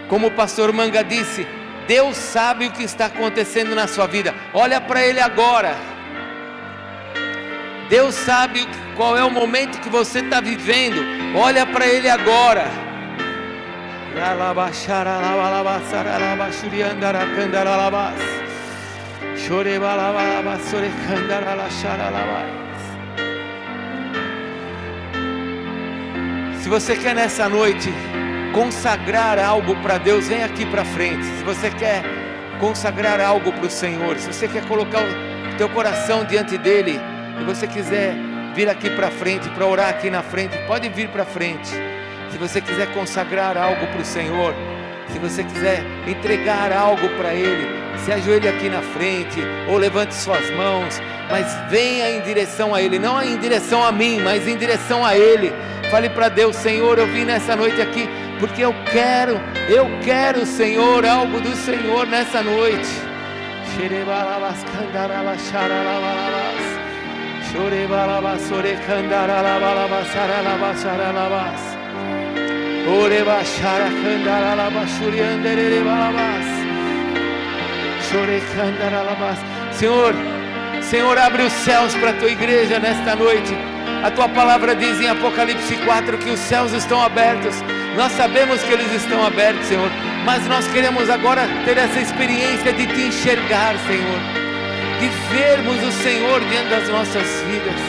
Como o pastor Manga disse, Deus sabe o que está acontecendo na sua vida. Olha para Ele agora. Deus sabe qual é o momento que você está vivendo. Olha para Ele agora. Se você quer nessa noite consagrar algo para Deus, vem aqui para frente. Se você quer consagrar algo para o Senhor, se você quer colocar o teu coração diante dEle, e você quiser vir aqui para frente, para orar aqui na frente, pode vir para frente. Se você quiser consagrar algo para o Senhor, se você quiser entregar algo para Ele, se ajoelhe aqui na frente, ou levante suas mãos, mas venha em direção a Ele, não em direção a mim, mas em direção a Ele. Fale para Deus: Senhor, eu vim nessa noite aqui, porque eu quero, Senhor, algo do Senhor nessa noite. Senhor, abre os céus para a tua igreja nesta noite. A tua palavra diz em Apocalipse 4 que os céus estão abertos. Nós sabemos que eles estão abertos, Senhor, mas nós queremos agora ter essa experiência de te enxergar, Senhor, de vermos o Senhor diante das nossas vidas.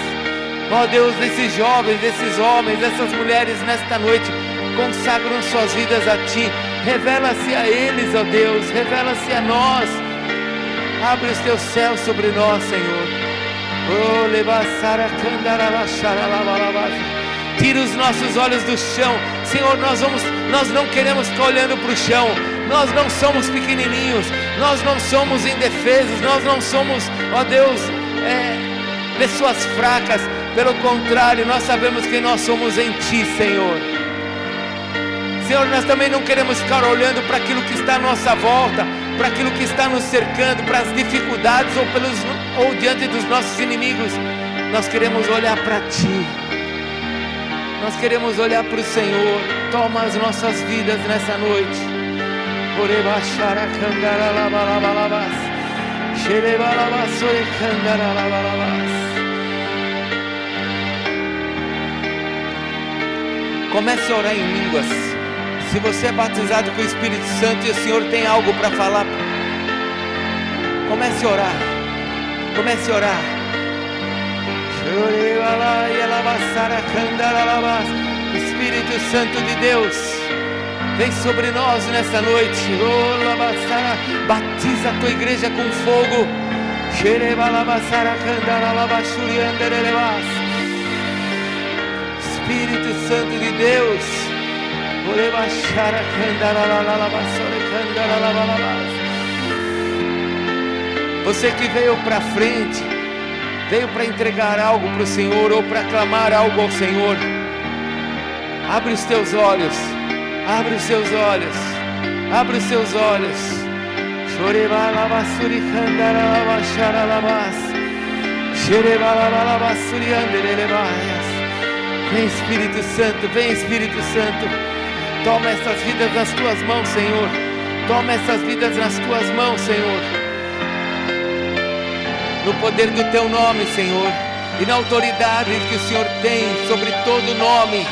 Ó Deus, esses jovens, esses homens, essas mulheres nesta noite consagram suas vidas a Ti. Revela-se a eles, ó Deus, revela-se a nós. Abre os teus céus sobre nós, Senhor. Tira os nossos olhos do chão, Senhor. Nós não queremos ficar olhando para o chão. Nós não somos pequenininhos, nós não somos indefesos, nós não somos, ó Deus, pessoas fracas. Pelo contrário, nós sabemos que nós somos em Ti, Senhor. Senhor, nós também não queremos ficar olhando para aquilo que está à nossa volta, para aquilo que está nos cercando, para as dificuldades ou diante dos nossos inimigos. Nós queremos olhar para Ti. Nós queremos olhar para o Senhor. Toma as nossas vidas nessa noite. Comece a orar em línguas. Se você é batizado com o Espírito Santo e o Senhor tem algo para falar, comece a orar. Comece a orar. Espírito Santo de Deus, vem sobre nós nessa noite. Batiza a tua igreja com fogo. Espírito Santo de Deus, você que veio para frente, veio para entregar algo para o Senhor ou para clamar algo ao Senhor, abre os teus olhos, abre os seus olhos, abre os seus olhos. Vem Espírito Santo, vem Espírito Santo. Toma essas vidas nas tuas mãos, Senhor. Toma essas vidas nas tuas mãos, Senhor. No poder do teu nome, Senhor, e na autoridade que o Senhor tem sobre todo nome,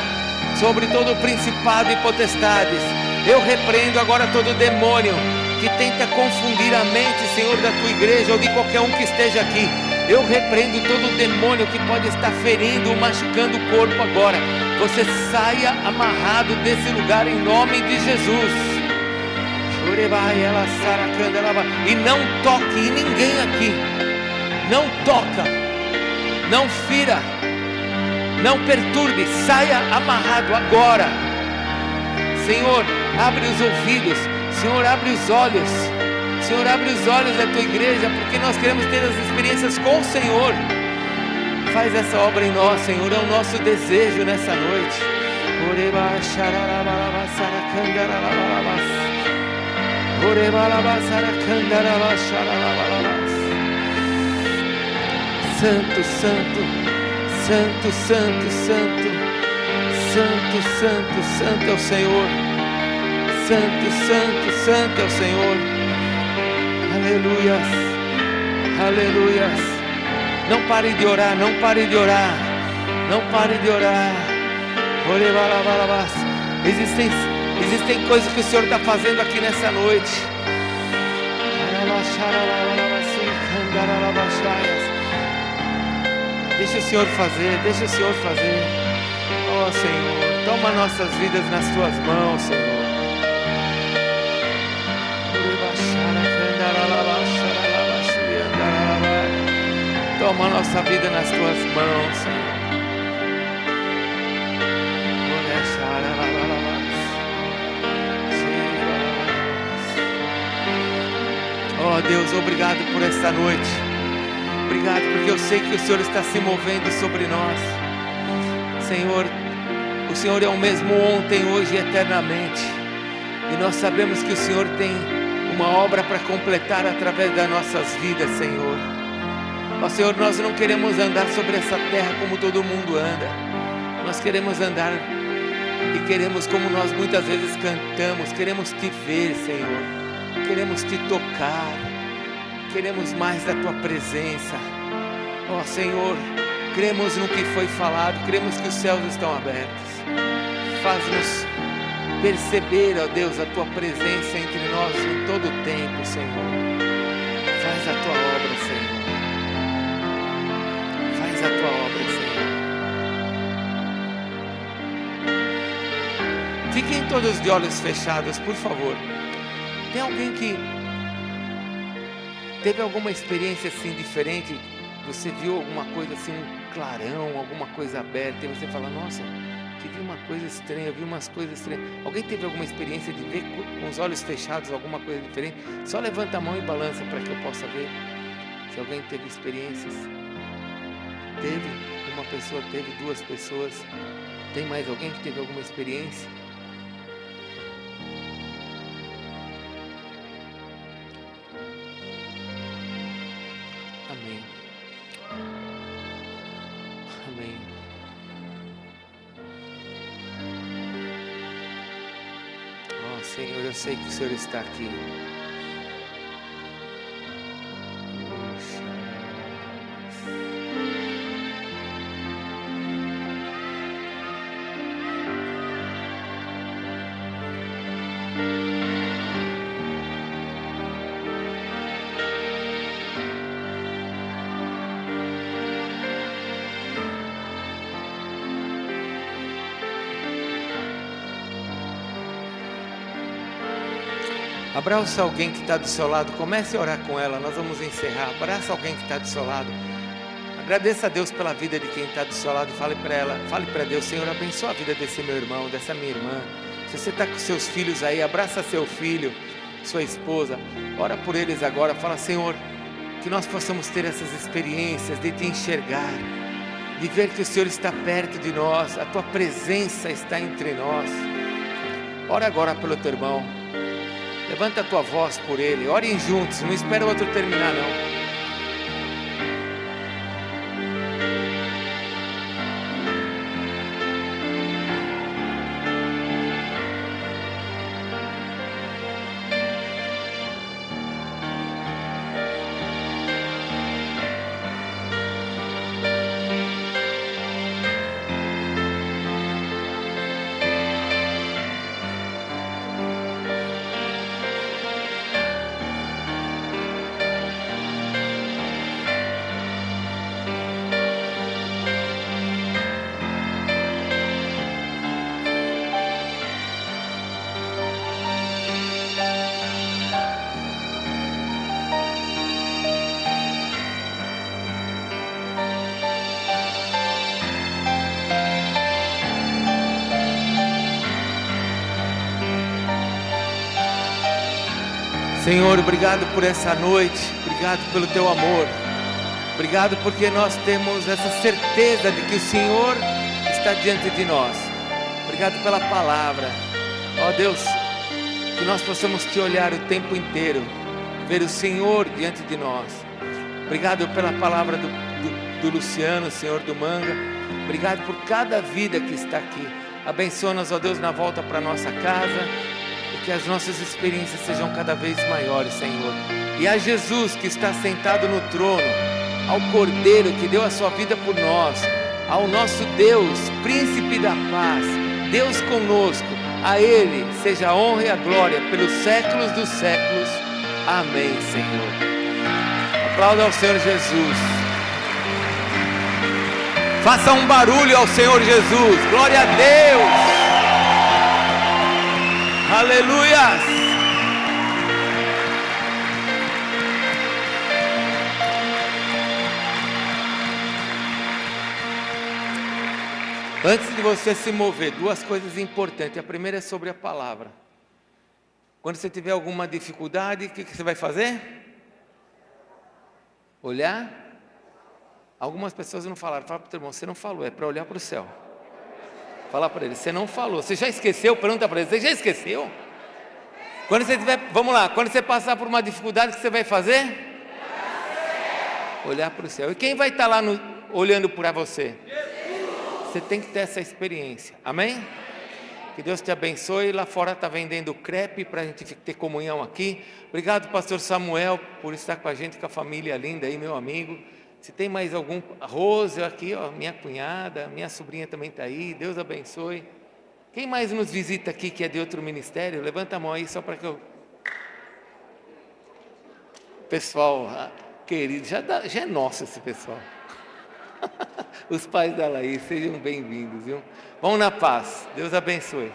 sobre todo principado e potestades, eu repreendo agora todo demônio que tenta confundir a mente, Senhor, da tua igreja ou de qualquer um que esteja aqui. Eu repreendo todo demônio que pode estar ferindo ou machucando o corpo agora. Você saia amarrado desse lugar em nome de Jesus. E não toque em ninguém aqui. Não toca, não fira, não perturbe. Saia amarrado agora. Senhor, abre os ouvidos. Senhor, abre os olhos. Senhor, abre os olhos da tua igreja, porque nós queremos ter as experiências com o Senhor. Faz essa obra em nós, Senhor, é o nosso desejo nessa noite. Santo, santo, santo, santo, santo, santo, santo, santo é o Senhor. Santo, santo, santo é o Senhor. Aleluias, aleluias. Não pare de orar, não pare de orar, não pare de orar. Existem coisas que o Senhor está fazendo aqui nessa noite. Deixa o Senhor fazer, deixa o Senhor fazer. Oh Senhor, toma nossas vidas nas tuas mãos, Senhor. Toma a nossa vida nas tuas mãos, Senhor. Oh Deus, obrigado por essa noite. Obrigado porque eu sei que o Senhor está se movendo sobre nós. Senhor, o Senhor é o mesmo ontem, hoje e eternamente. E nós sabemos que o Senhor tem uma obra para completar através das nossas vidas, Senhor. Ó Senhor, nós não queremos andar sobre essa terra como todo mundo anda. Nós queremos andar e queremos, como nós muitas vezes cantamos, queremos Te ver, Senhor. Queremos Te tocar. Queremos mais da Tua presença. Ó Senhor, cremos no que foi falado, cremos que os céus estão abertos. Faz-nos perceber, ó Deus, a Tua presença entre nós em todo o tempo, Senhor. Faz a Tua obra, Senhor. Faz a Tua obra, Senhor. Fiquem todos de olhos fechados, por favor. Tem alguém que teve alguma experiência assim diferente? Você viu alguma coisa assim, um clarão, alguma coisa aberta, e você fala, nossa, tive uma coisa estranha, eu vi umas coisas estranhas. Alguém teve alguma experiência de ver com os olhos fechados alguma coisa diferente? Só levanta a mão e balança para que eu possa ver. Se alguém teve experiências. Teve? Uma pessoa teve, 2 pessoas. Tem mais alguém que teve alguma experiência? Amém. Amém. Oh Senhor, eu sei que o Senhor está aqui. Abraça alguém que está do seu lado, comece a orar com ela, nós vamos encerrar. Abraça alguém que está do seu lado. Agradeça a Deus pela vida de quem está do seu lado e fale para ela, fale para Deus, Senhor, abençoa a vida desse meu irmão, dessa minha irmã. Se você está com seus filhos aí, abraça seu filho, sua esposa, ora por eles agora, fala, Senhor, que nós possamos ter essas experiências de Te enxergar, de ver que o Senhor está perto de nós, a Tua presença está entre nós. Ora agora pelo teu irmão. Levanta a tua voz por ele, orem juntos, não espera o outro terminar não. Senhor, obrigado por essa noite, obrigado pelo Teu amor, obrigado porque nós temos essa certeza de que o Senhor está diante de nós. Obrigado pela palavra, ó Deus, que nós possamos Te olhar o tempo inteiro, ver o Senhor diante de nós. Obrigado pela palavra do Luciano, Senhor, do Manga. Obrigado por cada vida que está aqui. Abençoa-nos, ó Deus, na volta para nossa casa. Que as nossas experiências sejam cada vez maiores, Senhor. E a Jesus que está sentado no trono, ao Cordeiro que deu a sua vida por nós, ao nosso Deus, Príncipe da paz, Deus conosco, a Ele seja a honra e a glória pelos séculos dos séculos. Amém, Senhor. Aplauda ao Senhor Jesus. Faça um barulho ao Senhor Jesus. Glória a Deus. Aleluia! Antes de você se mover, 2 coisas importantes. A primeira é sobre a palavra. Quando você tiver alguma dificuldade, o que você vai fazer? Olhar? Algumas pessoas não falaram. Fala para o teu irmão, você não falou, é para olhar para o céu. Fala para ele, você não falou. Você já esqueceu? Pergunta para ele, você já esqueceu? Quando você tiver, vamos lá, quando você passar por uma dificuldade, o que você vai fazer? Olhar para o céu. E quem vai estar lá olhando para você? Você tem que ter essa experiência. Amém? Que Deus te abençoe. Lá fora está vendendo crepe para a gente ter comunhão aqui. Obrigado, pastor Samuel, por estar com a gente, com a família linda aí, meu amigo. Se tem mais algum, Rose aqui, ó, minha cunhada, minha sobrinha também está aí. Deus abençoe. Quem mais nos visita aqui que é de outro ministério? Levanta a mão aí só para que eu... Pessoal, querido, já é nosso esse pessoal. Os pais da Laís, sejam bem-vindos, viu? Vão na paz. Deus abençoe.